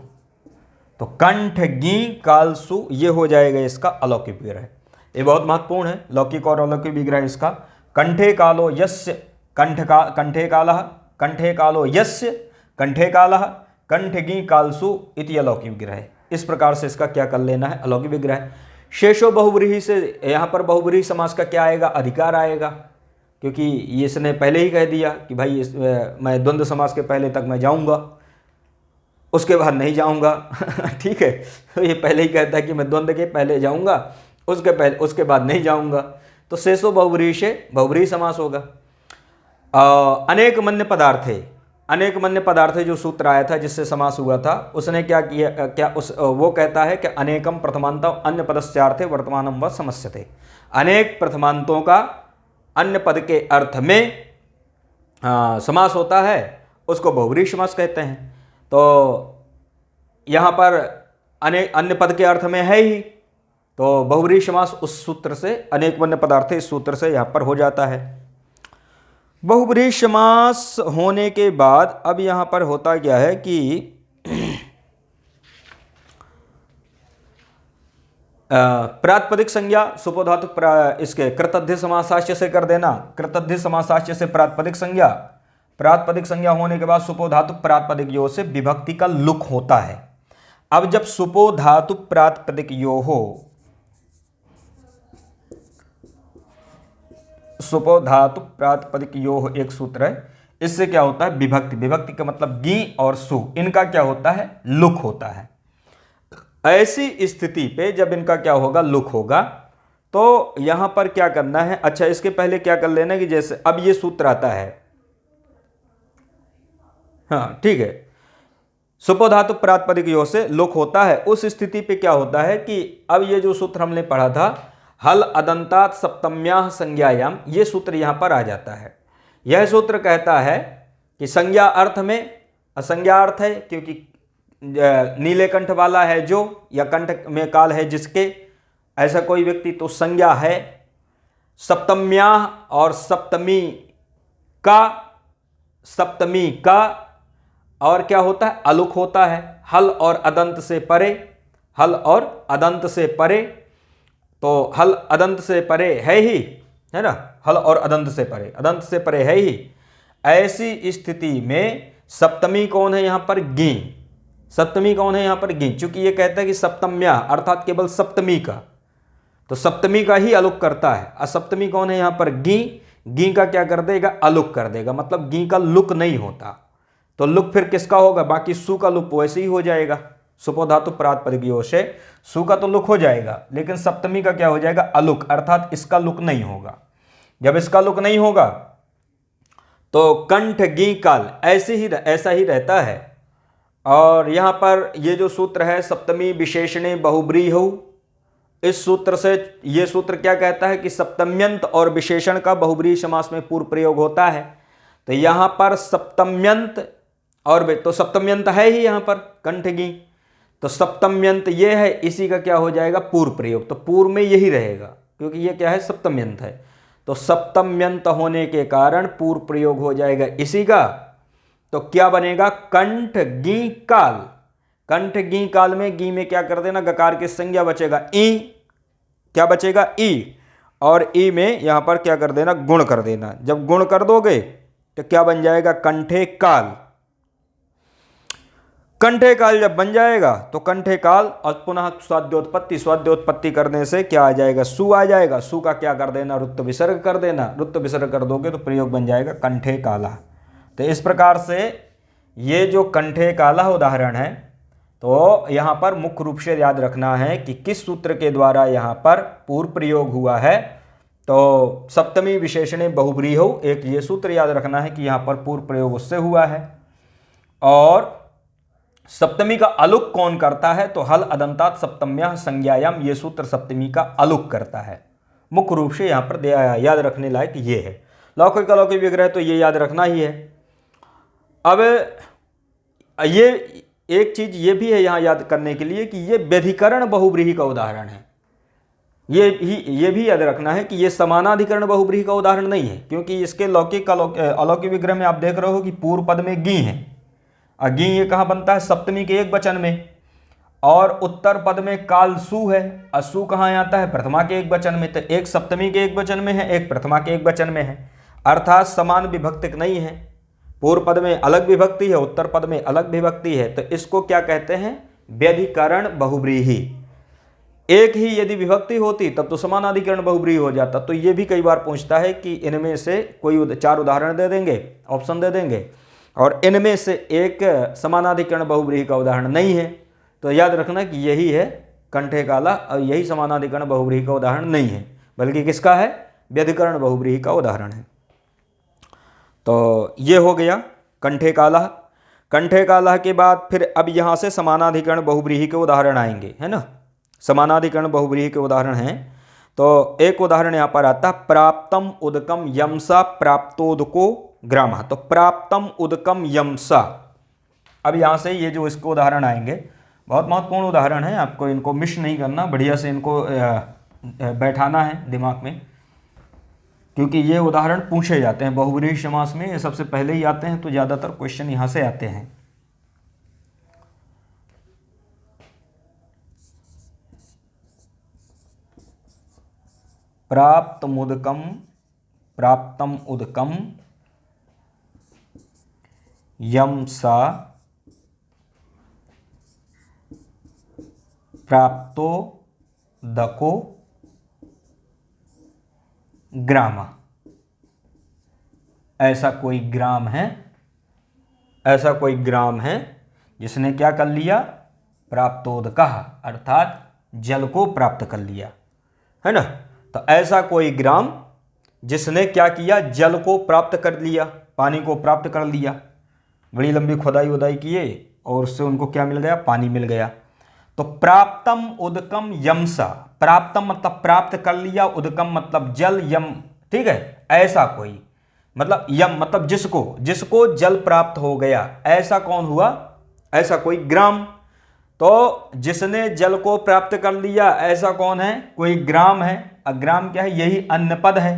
S1: तो कंठ गी काल सु, ये हो जाएगा इसका अलौकिक विग्रह। ये बहुत महत्वपूर्ण है, लौकिक और अलौकिक विग्रह इसका। कंठे कालो यस्य, कंठे कालः, कंठे कालो यस्य, कंठे कालः, कंठ गी कालसु इति अलौकिक विग्रह। इस प्रकार से इसका क्या कर लेना है, अलौकिक विग्रह। शेषो बहुव्रीहि से यहाँ पर बहुव्रीहि समास का क्या आएगा, अधिकार आएगा, क्योंकि इसने पहले ही कह दिया कि भाई मैं द्वंद्व समास के पहले तक मैं जाऊंगा। उसके बाद नहीं जाऊंगा। ठीक है, तो ये पहले ही कहता है कि मैं द्वंद्व के पहले जाऊंगा, उसके बाद नहीं जाऊंगा, तो शेषो बहुव्रीहि से बहुव्रीहि समास होगा। अनेक मन्य पदार्थ है, अनेक मन्य पदार्थ जो सूत्र आया था जिससे समास हुआ था, उसने क्या किया, क्या उस वो कहता है कि अनेकम प्रथमांतम अन्य पदस्यार्थे वर्तमानम व समस्यते, अनेक प्रथमांतों का अन्य पद के अर्थ में समास होता है, उसको बहुव्रीहि समास कहते हैं। तो यहाँ पर अनेक अन्य पद के अर्थ में है ही, तो बहुव्रीहि समास उस सूत्र से, अनेक मन्य पदार्थ इस सूत्र से यहाँ पर हो जाता है। बहुव्रीहि समास होने के बाद अब यहाँ पर होता क्या है कि प्रातिपदिक संज्ञा सुपोधातुक इसके कृतध्य समासाच्य से कर देना, कृतध्य समासाच्य से प्रातिपदिक संज्ञा, प्रातिपदिक संज्ञा होने के बाद सुपोधातुक प्रातिपदिक यो से विभक्ति का लुक होता है। अब जब सुपोधातुक प्रातिपदिक यो हो, सुपोधातुक प्रातिपदिक यो हो एक सूत्र है, इससे क्या होता है विभक्ति, विभक्ति का मतलब गी और सु, इनका क्या होता है लुक होता है। ऐसी स्थिति पे जब इनका क्या होगा लुक होगा, तो यहां पर क्या करना है, अच्छा इसके पहले क्या कर लेना कि जैसे अब ये सूत्र आता है, हाँ ठीक है, सुपोधातु प्रातिपदिक यो से लुक होता है, उस स्थिति पे क्या होता है कि अब ये जो सूत्र हमने पढ़ा था हल अदंतात सप्तम्याः संज्ञायाम, ये सूत्र यहां पर आ जाता है। यह सूत्र कहता है कि संज्ञा अर्थ में, असंज्ञा अर्थ है क्योंकि नीले कंठ वाला है जो, या कंठ में काल है जिसके, ऐसा कोई व्यक्ति, तो संज्ञा है। सप्तम्याः और सप्तमी का और क्या होता है अलुक होता है, हल और अदंत से परे, हल और अदंत से परे, तो हल अदंत से परे है ही, है ना, हल और अदंत से परे, अदंत से परे है ही। ऐसी स्थिति में सप्तमी कौन है यहां पर गी, सप्तमी कौन है यहां पर गी, चूंकि ये कहता है कि सप्तम्या अर्थात केवल सप्तमी का, तो सप्तमी का ही अलुक करता है। असप्तमी कौन है यहां पर गी, गी का क्या कर देगा अलुक कर देगा, मतलब गी का लुक नहीं होता, तो लुक फिर किसका होगा, बाकी सु का लुक वैसे ही हो जाएगा, सुपोधातु प्रातिपदिक यो से सु का तो लुक हो जाएगा, लेकिन सप्तमी का क्या हो जाएगा अलुक, अर्थात इसका लुक नहीं होगा। जब इसका लुक नहीं होगा तो कंठ गी काल ऐसा ही रहता है। और यहां पर ये जो सूत्र है सप्तमी विशेषणे बहुव्रीहौ, इस सूत्र से ये सूत्र क्या कहता है कि सप्तम्यंत और विशेषण का बहुव्रीहि समास में पूर्व प्रयोग होता है। तो यहां पर सप्तम्यंत और तो सप्तम्यंत है ही यहां पर कंठगी, तो सप्तम्यंत ये है, इसी का क्या हो जाएगा पूर्व प्रयोग, तो पूर्व में यही रहेगा क्योंकि ये क्या है सप्तम्यंत है, तो सप्तम्यंत होने के कारण पूर्व प्रयोग हो जाएगा इसी का। तो क्या बनेगा कंठ गी काल, कंठ गी काल में गी में क्या कर देना गकार की संज्ञा बचेगा ई, क्या बचेगा ई, और ई में यहां पर क्या कर देना गुण कर देना। जब गुण कर दोगे तो क्या बन जाएगा कंठे काल, कंठे काल जब बन जाएगा तो कंठे काल और पुनः स्वाद्योत्पत्ति, स्वाद्योत्पत्ति करने से क्या आ जाएगा सु आ जाएगा, सु का क्या कर देना रुत्त विसर्ग कर देना, रुत्त विसर्ग कर दोगे तो प्रयोग बन जाएगा कंठे काला। तो इस प्रकार से ये जो कंठे काला उदाहरण है, तो यहाँ पर मुख्य रूप से याद रखना है कि किस सूत्र के द्वारा यहाँ पर पूर्व प्रयोग हुआ है, तो सप्तमी विशेषणे बहुव्रीहौ, एक ये सूत्र याद रखना है कि यहाँ पर पूर्व प्रयोग उससे हुआ है। और सप्तमी का अलुक कौन करता है, तो हल अदंतात सप्तम्याः संज्ञायाम, ये सूत्र सप्तमी का अलुक करता है। मुख्य रूप से यहाँ पर याद रखने लायक ये है। लौकिक अलौकिक विग्रह तो ये याद रखना ही है। अब ये एक चीज ये भी है यहाँ याद करने के लिए कि ये व्यधिकरण बहुव्रीहि का उदाहरण है, ये भी याद रखना है कि ये समानाधिकरण बहुव्रीहि का उदाहरण नहीं है, क्योंकि इसके लौकिक अलौकिक विग्रह में आप देख रहे हो कि पूर्व पद में गी है, गी ये कहाँ बनता है सप्तमी के एक वचन में, और उत्तर पद में काल सु है, असु कहाँ आता है प्रथमा के एक वचन में, तो एक सप्तमी के एक वचन में है, एक प्रथमा के एक वचन में है, अर्थात समान विभक्तिक नहीं है। पूर्व पद में अलग विभक्ति है, उत्तर पद में अलग विभक्ति है, तो इसको क्या कहते हैं व्यधिकरण बहुव्रीहि। एक ही यदि विभक्ति होती तब तो समानाधिकरण बहुव्रीहि हो जाता। तो ये भी कई बार पूछता है कि इनमें से कोई 4 उदाहरण दे देंगे, ऑप्शन दे देंगे। और इनमें से एक समानाधिकरण बहुव्रीहि का उदाहरण नहीं है। तो याद रखना कि यही है कंठे काला, और यही समानाधिकरण बहुव्रीहि का उदाहरण नहीं है, बल्कि किसका है, व्यधिकरण बहुव्रीहि का उदाहरण है। तो ये हो गया कंठे काला। कंठे काला के बाद फिर अब यहाँ से समानाधिकरण बहुव्रीहि के उदाहरण आएंगे, है ना। समानाधिकरण बहुव्रीहि के उदाहरण हैं। तो एक उदाहरण यहाँ पर आता है, प्राप्तम उदकम यमसा प्राप्तोदको ग्रामः। तो प्राप्तम उदकम यमसा, अब यहाँ से ये जो इसके उदाहरण आएंगे बहुत महत्वपूर्ण उदाहरण है, आपको इनको मिस नहीं करना, बढ़िया से इनको बैठाना है दिमाग में, क्योंकि ये उदाहरण पूछे जाते हैं बहुव्रीहि समास में, ये सबसे पहले ही आते हैं, तो ज़्यादातर क्वेश्चन यहाँ से आते हैं। प्राप्तम उदकम यमसा प्राप्तो दको ग्राम। ऐसा कोई ग्राम है जिसने क्या कर लिया, प्राप्तोदकः, अर्थात जल को प्राप्त कर लिया, है ना। तो ऐसा कोई ग्राम जिसने क्या किया, जल को प्राप्त कर लिया, पानी को प्राप्त कर लिया। बड़ी लंबी खुदाई उदाई किए और उससे उनको क्या मिल गया, पानी मिल गया। तो प्राप्तम उदकम यमसा, प्राप्तम मतलब प्राप्त कर लिया, उदकम मतलब जल, यम, ठीक है, ऐसा कोई, मतलब यम मतलब जिसको जल प्राप्त हो गया, ऐसा कौन हुआ, ऐसा कोई ग्राम। तो जिसने जल को प्राप्त कर लिया ऐसा कौन है, कोई ग्राम है। अग्राम क्या है, यही अन्य पद है,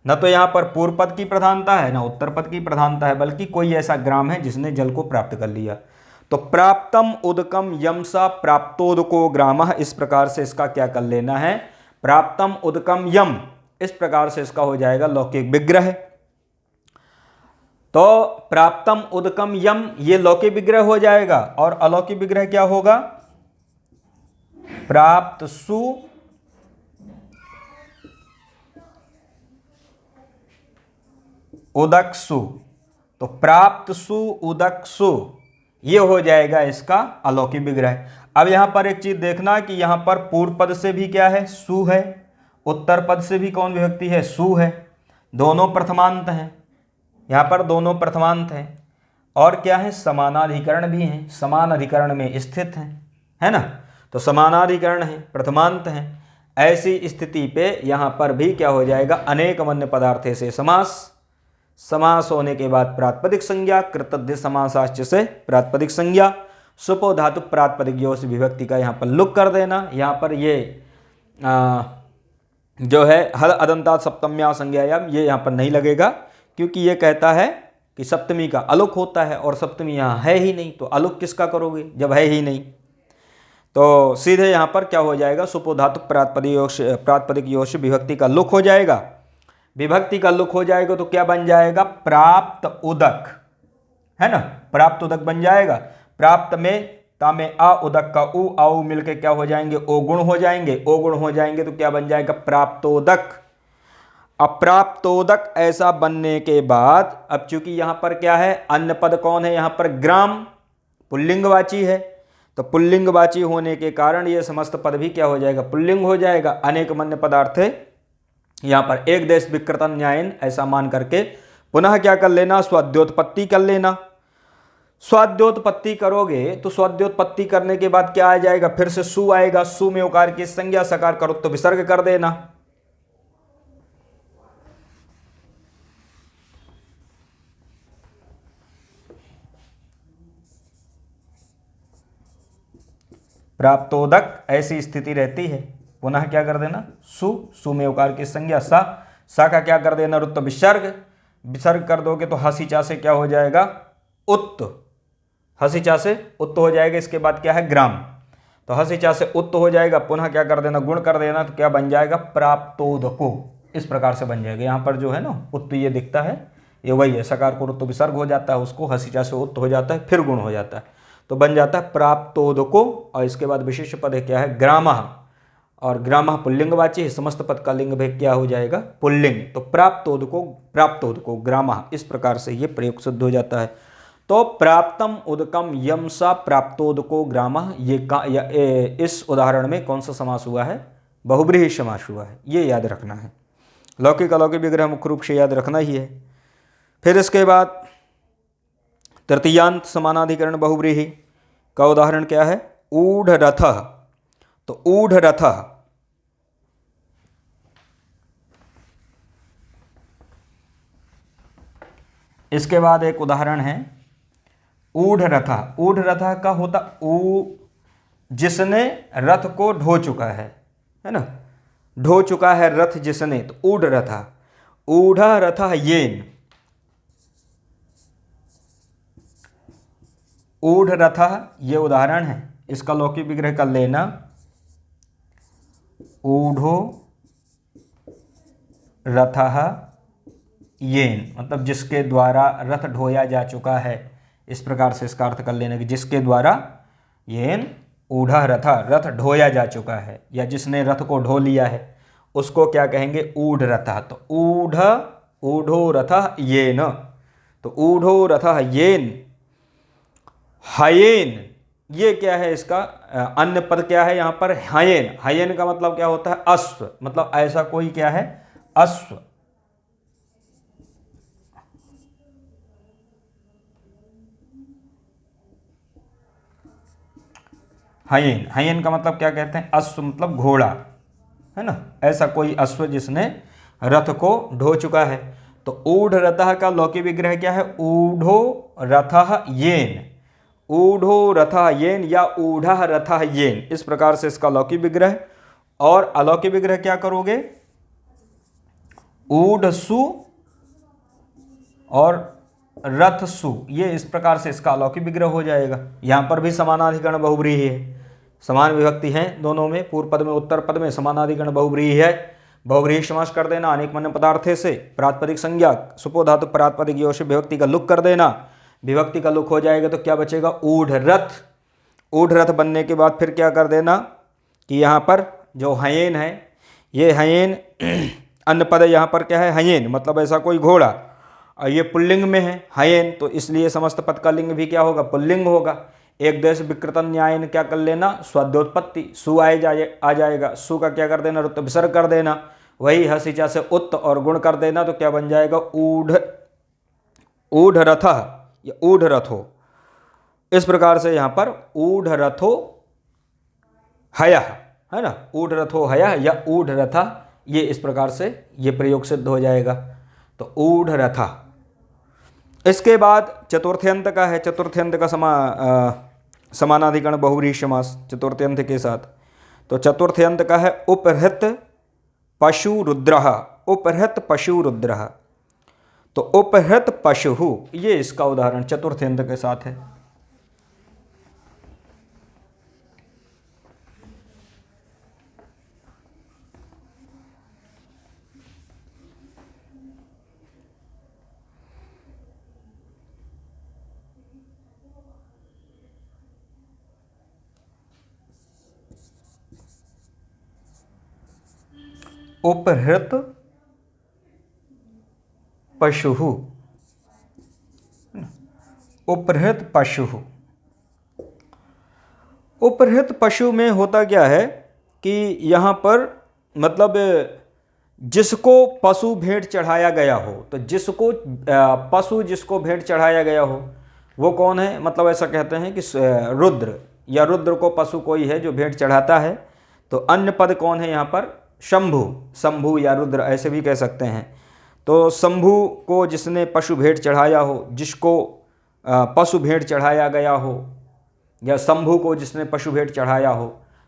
S1: न तो यहाँ पर पूर्व पद की प्रधानता है, न उत्तर पद की प्रधानता है, बल्कि कोई ऐसा ग्राम है जिसने जल को प्राप्त कर लिया। तो प्राप्तम उदकम यमसा प्राप्तोदको ग्रामः, इस प्रकार से इसका क्या कर लेना है, प्राप्तम उदकम यम, इस प्रकार से इसका हो जाएगा लौकिक विग्रह। तो प्राप्तम उदकम यम ये लौकिक विग्रह हो जाएगा, और अलौकिक विग्रह क्या होगा, प्राप्त सु उदकसु। तो प्राप्त सु उदकसु ये हो जाएगा इसका अलौकिक विग्रह। अब यहां पर एक चीज देखना कि यहां पर पूर्व पद से भी क्या है, सु है, उत्तर पद से भी कौन विभक्ति है, सु है, दोनों प्रथमांत हैं, यहां पर दोनों प्रथमांत हैं, और क्या है, समानाधिकरण भी हैं, समान अधिकरण में स्थित हैं, है ना। तो समानाधिकरण है, प्रथमांत हैं, ऐसी स्थिति पे यहां पर भी क्या हो जाएगा, अनेक अन्य पदार्थे से समास होने के बाद प्रातिपदिक संज्ञा, कृतज्ञ समासाश्च से प्रातिपदिक संज्ञा, सुपो धातु प्रातिपदिक योश विभक्ति का यहाँ पर लुक कर देना। यहाँ पर ये जो है हल अदंतात सप्तम्या संज्ञायाम, ये यहाँ पर नहीं लगेगा, क्योंकि ये कहता है कि सप्तमी का अलुक होता है, और सप्तमी यहाँ है ही नहीं, तो अलुक किसका करोगे जब है ही नहीं। तो सीधे यहाँ पर क्या हो जाएगा, सुपो धातु प्रातिपदिक योश विभक्ति का लुक हो जाएगा। विभक्ति का लुक हो जाएगा तो क्या बन जाएगा, प्राप्त उदक, है ना, प्राप्त उदक बन जाएगा। प्राप्त में ता में आ, उदक का उ, आउ मिलके क्या हो जाएंगे, ओगुण हो जाएंगे, ओगुण हो जाएंगे तो क्या बन जाएगा, प्राप्तोदक। अप्राप्तोदक ऐसा बनने के बाद अब चूंकि यहां पर क्या है, अन्य पद कौन है, यहां पर ग्राम पुल्लिंगवाची है, तो पुल्लिंगवाची होने के कारण ये समस्त पद भी क्या हो जाएगा, पुल्लिंग हो जाएगा। अनेक अन्य पदार्थ यहाँ पर एक देश विकृतन न्यायन ऐसा मान करके पुनः क्या कर लेना, स्वाद्योत्पत्ति कर लेना। स्वाद्योत्पत्ति करोगे तो स्वाद्योत्पत्ति करने के बाद क्या आ जाएगा, फिर से सु आएगा, सु में उकार की संज्ञा, सकार करो तो विसर्ग कर देना। प्राप्तोदक ऐसी स्थिति रहती है, पुनः क्या कर देना, सु में उकार की संज्ञा, सा का क्या कर देना, रुत्त विसर्ग कर दोगे तो हसीचा से क्या हो जाएगा, उत्त, हसीचा से उत्त हो जाएगा। इसके बाद क्या है, ग्राम, तो हसीचा से उत्त हो जाएगा, पुनः क्या कर देना, गुण कर देना, तो क्या बन जाएगा, प्राप्तोदको, इस प्रकार से बन जाएगा। यहाँ पर जो है ना उत्त ये दिखता है, ये वही है, सकार को रुत्त विसर्ग हो जाता है, उसको हसीचा से उत्त हो जाता है, फिर गुण हो जाता है, तो बन जाता है प्राप्तोदको। और इसके बाद विशेष पद है क्या है, ग्रामः, और ग्रामः पुल्लिंगवाची है, समस्त पद का लिंग भेद क्या हो जाएगा, पुल्लिंग। तो प्राप्तोद को ग्रामः, इस प्रकार से ये प्रयोग सिद्ध हो जाता है। तो प्राप्तम उदकम यम सा प्राप्तोदको ग्रामः, इस उदाहरण में कौन सा समास हुआ है, बहुब्रीहि समास हुआ है, ये याद रखना है। लौकिक अलौकिक विग्रह मुख्य रूप से याद रखना ही है। फिर इसके बाद तृतीयांत समानाधिकरण बहुब्रीहि का उदाहरण क्या है, ऊढ़ रथः। तो ऊढ़ रथः, इसके बाद एक उदाहरण है ऊढ़ रथः। ऊढ़ रथः का होता जिसने रथ को ढो चुका है ना, ढो चुका है रथ जिसने, तो ऊढ़ रथः। ऊढ़ रथः येन, ऊढ़ रथः ये उदाहरण है, इसका लौकिक विग्रह कर लेना, ऊढ़ो रथः येन, मतलब जिसके द्वारा रथ ढोया जा चुका है। इस प्रकार से इसका अर्थ कर लेना कि जिसके द्वारा, येन ऊढ़ रथा, रथ ढोया जा चुका है या जिसने रथ को ढो लिया है, उसको क्या कहेंगे, ऊढ़ रथा। तो ऊढ़ो रथः येन, तो ऊढ़ो रथः येन। हयेन, ये क्या है, इसका अन्य पद क्या है यहाँ पर, हयेन। हयेन का मतलब क्या होता है, अश्व, मतलब ऐसा कोई क्या है, अश्व। हयेन, हयेन का मतलब क्या कहते हैं, अश्व मतलब घोड़ा, है ना, ऐसा कोई अश्व जिसने रथ को ढो चुका है। तो ऊढ़ रथः का लौकिक विग्रह क्या है, ऊढ़ो रथः येन। ऊढ़ो रथः येन या ऊढ़ः रथः येन, इस प्रकार से इसका लौकिक विग्रह। और अलौकिक विग्रह क्या करोगे, ऊढ़सु और रथसु, ये इस प्रकार से इसका अलौकिक विग्रह हो जाएगा। यहां पर भी समानाधिकरण बहुब्रीहि है, समान विभक्ति है दोनों में, पूर्व पद में उत्तर पद में समानाधिकरण बहुब्रीहि है। बहुब्रीहि समास कर देना, अनेक मन्य पदार्थे से प्रातिपदिक संज्ञा सुपो धातु प्रातिपदिक यो से विभक्ति का लुक कर देना। विभक्ति का लुक हो जाएगा तो क्या बचेगा, ऊढ़ रथ। ऊढ़ रथ बनने के बाद फिर क्या कर देना कि यहाँ पर जो हयेन है, ये हयेन अन्य पद यहाँ पर क्या है, हयेन, मतलब ऐसा कोई घोड़ा, और ये पुल्लिंग में है हयेन, तो इसलिए समस्त पद का लिंग भी क्या होगा, पुल्लिंग होगा। एक देश विकृतन न्यायन क्या कर लेना, स्वाद्योत्पत्ति, सु आ जाएगा, सु का क्या कर देना, रुत विसर्ग कर देना, वही हसीचा से उत्त और गुण कर देना, तो क्या बन जाएगा, ऊढ़ रथः या ऊढ़ रथो। इस प्रकार से यहाँ पर ऊढ़ रथो हयः, है ना, ऊढ़ रथो हयः या ऊढ़ रथा, ये इस प्रकार से ये प्रयोग सिद्ध हो जाएगा। तो ऊढ़ रथा। इसके बाद चतुर्थ्यंत का है, चतुर्थ्यंत का समानाधिकरण बहुव्रीहि समास चतुर्थ्यंत के साथ। तो चतुर्थ्यंत का है उपहृत पशु रुद्रः, उपहृत पशु रुद्रः। तो उपहृत पशु, ये इसका उदाहरण चतुर्थ्यंत के साथ है। उपहृत पशु, उपहृत पशु। उपहृत पशु में होता क्या है कि यहाँ पर मतलब जिसको पशु भेंट चढ़ाया गया हो, तो जिसको पशु जिसको भेंट चढ़ाया गया हो वो कौन है, मतलब ऐसा कहते हैं कि रुद्र, या रुद्र को पशु कोई है जो भेंट चढ़ाता है। तो अन्य पद कौन है यहाँ पर, शंभु, शंभु या रुद्र ऐसे भी कह सकते हैं। तो शंभु को जिसने पशु भेंट चढ़ाया हो, जिसको पशु भेंट चढ़ाया गया हो, या शंभु को जिसने पशु भेंट चढ़ाया हो,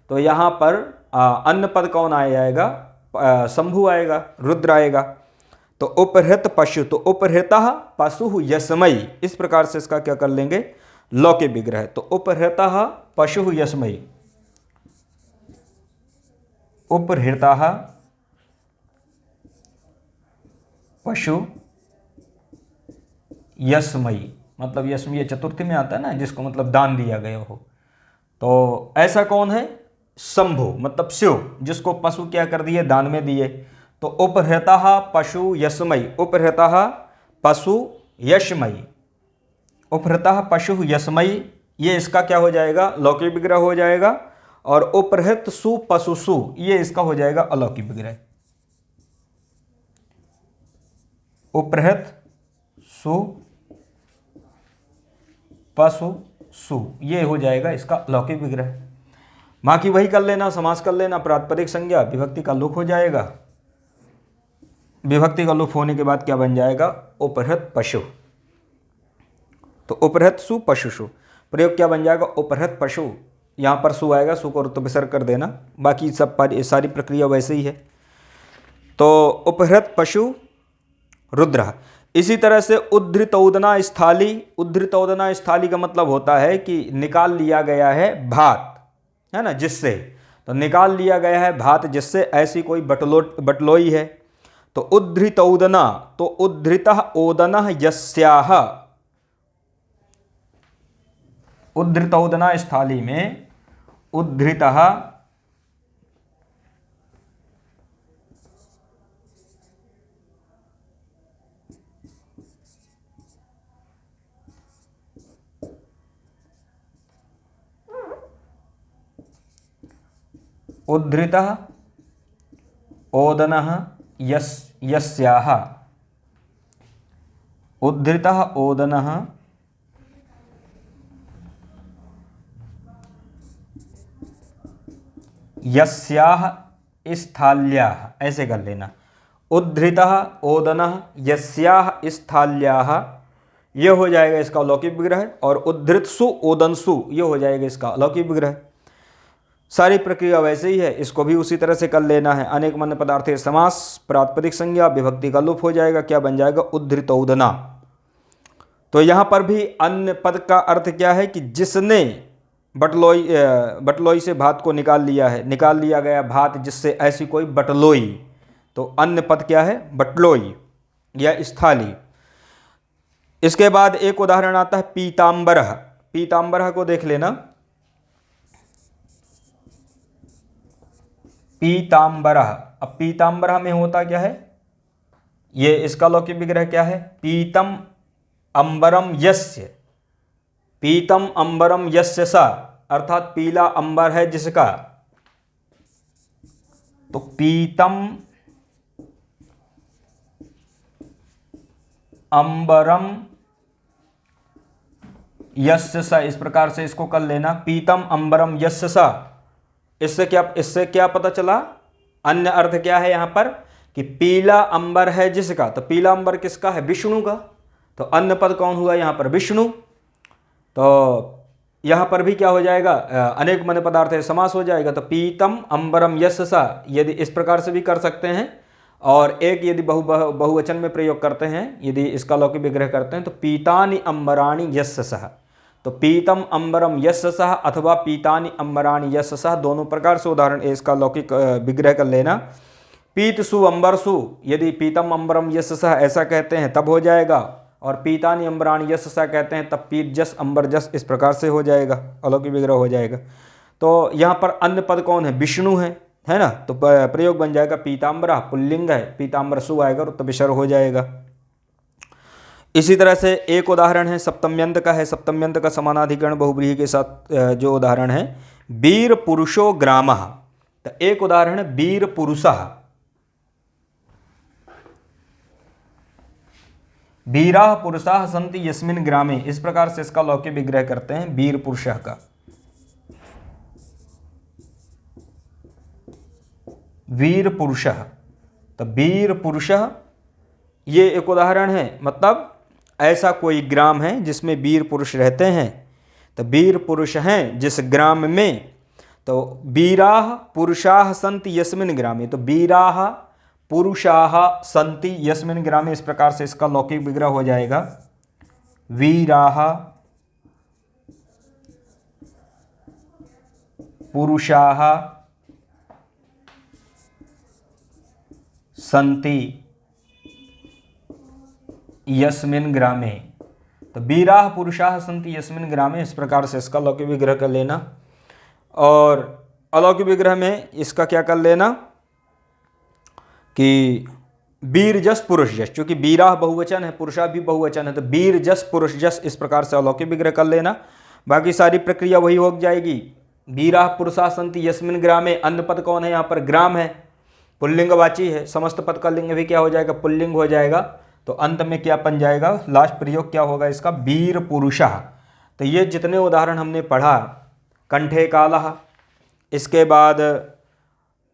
S1: तो यहाँ पर अन्य पद कौन आ जाएगा, शंभु आएगा, रुद्र आएगा। तो उपहृत पशु, तो उपहृतः पशु यस्मयी, इस प्रकार से इसका क्या कर लेंगे, लौकिक विग्रह। तो उपहृतः पशु यस्मयी, उपहृतः पशु यस्मयी, मतलब यस्मयी चतुर्थी में आता है ना, जिसको मतलब दान दिया गया हो। तो ऐसा कौन है, शंभु मतलब शिव, जिसको पशु क्या कर दिए, दान में दिए। तो उपहृतः पशु यशमयी, उपहृतः पशु यशमयी, उपहृतः पशु यशमयी, ये इसका क्या हो जाएगा, लौकिक विग्रह हो जाएगा। और उपहृत सु पशु सु, ये इसका हो जाएगा अलौकिक विग्रह। उपहृत सु पशु सु, ये हो जाएगा इसका लौकिक विग्रह। बाकी वही कर लेना, समास कर लेना, प्रातिपदिक संज्ञा विभक्ति का लोप हो जाएगा। विभक्ति का लोप होने के बाद क्या बन जाएगा, उपहृत पशु। तो उपहृत सु पशु सु, प्रयोग क्या बन जाएगा, उपहृत पशु, यहाँ पर सु आएगा, सु को रुत्व विसर्ग कर देना, बाकी सब सारी प्रक्रिया वैसे ही है। तो उपहृत पशु रुद्र। इसी तरह से उद्धृतौदना स्थाली, उद्धृतौदना स्थाली का मतलब होता है कि निकाल लिया गया है भात, है ना, जिससे, तो निकाल लिया गया है भात जिससे, ऐसी कोई बटलोई है। तो उद्धृतौदना, तो उद्धृतः ओदनः यस्याह, उद्धृतौदना स्थाली में उद्धृतः उद्धृतः ओदनः यस्याः, उद्धृतः ओदनः यस्याः स्थाल्याः, ऐसे कर लेना, उद्धृतः ओदनः यस्याः स्थाल्याः, ये हो जाएगा इसका अलौकिक विग्रह। और उद्धृतसु ओदनसु, ये हो जाएगा इसका अलौकिक विग्रह। सारी प्रक्रिया वैसे ही है, इसको भी उसी तरह से कर लेना है। अनेक मन्य पदार्थे समास, प्रातिपदिक संज्ञा विभक्ति का लोप हो जाएगा, क्या बन जाएगा, उद्धृतौदना। तो यहाँ पर भी अन्य पद का अर्थ क्या है कि जिसने बटलोई से भात को निकाल लिया है, निकाल लिया गया भात जिससे, ऐसी कोई बटलोई। तो अन्य पद क्या है, बटलोई या स्थाली। इसके बाद एक उदाहरण आता है पीतांबरः, पीतांबरः को देख लेना। पीतांबरः, अब पीतांबरः में होता क्या है, ये इसका लौकिक विग्रह क्या है, पीतम अंबरम यस्य, पीतम अंबरम यस्य सा, अर्थात पीला अंबर है जिसका। तो पीतम अंबरम यस्य सा, इस प्रकार से इसको कर लेना, पीतम अंबरम यस्य सा। इससे क्या पता चला, अन्य अर्थ क्या है यहां पर कि पीला अंबर है जिसका। तो पीला अंबर किसका है, विष्णु का। तो अन्य पद कौन हुआ यहां पर, विष्णु। तो यहां पर भी क्या हो जाएगा, अनेक मन्य पदार्थ है समास हो जाएगा। तो पीतम अंबरम यस्य सा, यदि इस प्रकार से भी कर सकते हैं। और एक यदि बहुवचन में प्रयोग करते हैं, यदि इसका लौकिक विग्रह करते हैं, तो पीतानि अंबराणि यस्य सः। तो पीतम अंबरम यस्य सः अथवा पीतानि अंबराणि यस्य सः, दोनों प्रकार से उदाहरण इसका लौकिक विग्रह कर लेना। पीतसु अंबरसु, यदि पीतम अंबरम यस्य सः ऐसा कहते हैं तब हो जाएगा। और पीतानि अंबराणि यस्य सः कहते हैं तब पीत जस अंबर जस, इस प्रकार से हो जाएगा, अलौकिक विग्रह हो जाएगा। तो यहाँ पर अन्य पद कौन है, विष्णु है ना। तो प्रयोग बन जाएगा पीतांबरा, पुल्लिंग है, पीतांबरसु आएगा तो विसर्ग हो जाएगा। इसी तरह से एक उदाहरण है सप्तम्यंत का है, सप्तम्यंत का समानाधिकरण बहुव्रीहि के साथ जो उदाहरण है, वीर पुरुषो ग्रामः। तो एक उदाहरण है वीर पुरुषः, वीराः पुरुषाः सन्ति यस्मिन् ग्रामे, इस प्रकार से इसका लौकिक विग्रह करते हैं वीर पुरुषः का। वीर पुरुषः, तो वीर पुरुषः ये एक उदाहरण है, मतलब ऐसा कोई ग्राम है जिसमें वीर पुरुष रहते हैं। तो वीर पुरुष हैं जिस ग्राम में। तो वीराः पुरुषाः सन्ति यस्मिन् ग्रामे, तो वीराः पुरुषाः सन्ति यस्मिन् ग्रामे, इस प्रकार से इसका लौकिक विग्रह हो जाएगा वीराः पुरुषाः सन्ति यस्मिन् ग्रामे। तो वीराः पुरुषाः सन्ति यस्मिन् ग्रामे, इस प्रकार से इसका लौकिक विग्रह कर लेना। और अलौकिक विग्रह में इसका क्या कर लेना कि वीर जस पुरुष जस, क्योंकि वीरा बहुवचन है, पुरुषा भी बहुवचन है, तो वीर जस पुरुष जस इस प्रकार से अलौकिक विग्रह कर लेना। बाकी सारी प्रक्रिया वही हो जाएगी। वीरा पुरुषा संति यस्मिन ग्रामे, अन्य पद कौन है यहाँ पर? ग्राम है, पुल्लिंगवाची है, समस्त पद का लिंग भी क्या हो जाएगा? पुल्लिंग हो जाएगा। तो अंत में क्या बन जाएगा? लास्ट प्रयोग क्या होगा इसका? वीर पुरुषा। तो ये जितने उदाहरण हमने पढ़ा, कंठे कालः, इसके बाद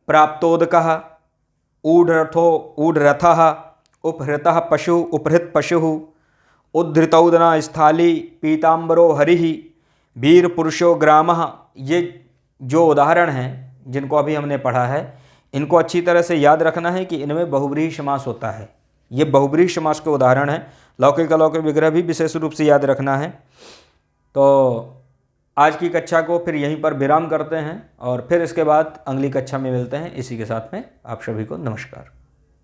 S1: प्राप्तोदकः, ऊढ़रथः, उपहृतः पशु, उपहृत पशु, उद्धृतौदना स्थाली, पीताम्बरो हरिः, वीर पुरुषो ग्रामः, ये जो उदाहरण हैं जिनको अभी हमने पढ़ा है, इनको अच्छी तरह से याद रखना है कि इनमें बहुब्रीहि समास होता है। ये बहुब्रीहि समास के उदाहरण हैं। लौकिक अलौकिक विग्रह भी विशेष रूप से याद रखना है। तो आज की कक्षा को फिर यहीं पर विराम करते हैं और फिर इसके बाद अगली कक्षा में मिलते हैं। इसी के साथ में आप सभी को नमस्कार।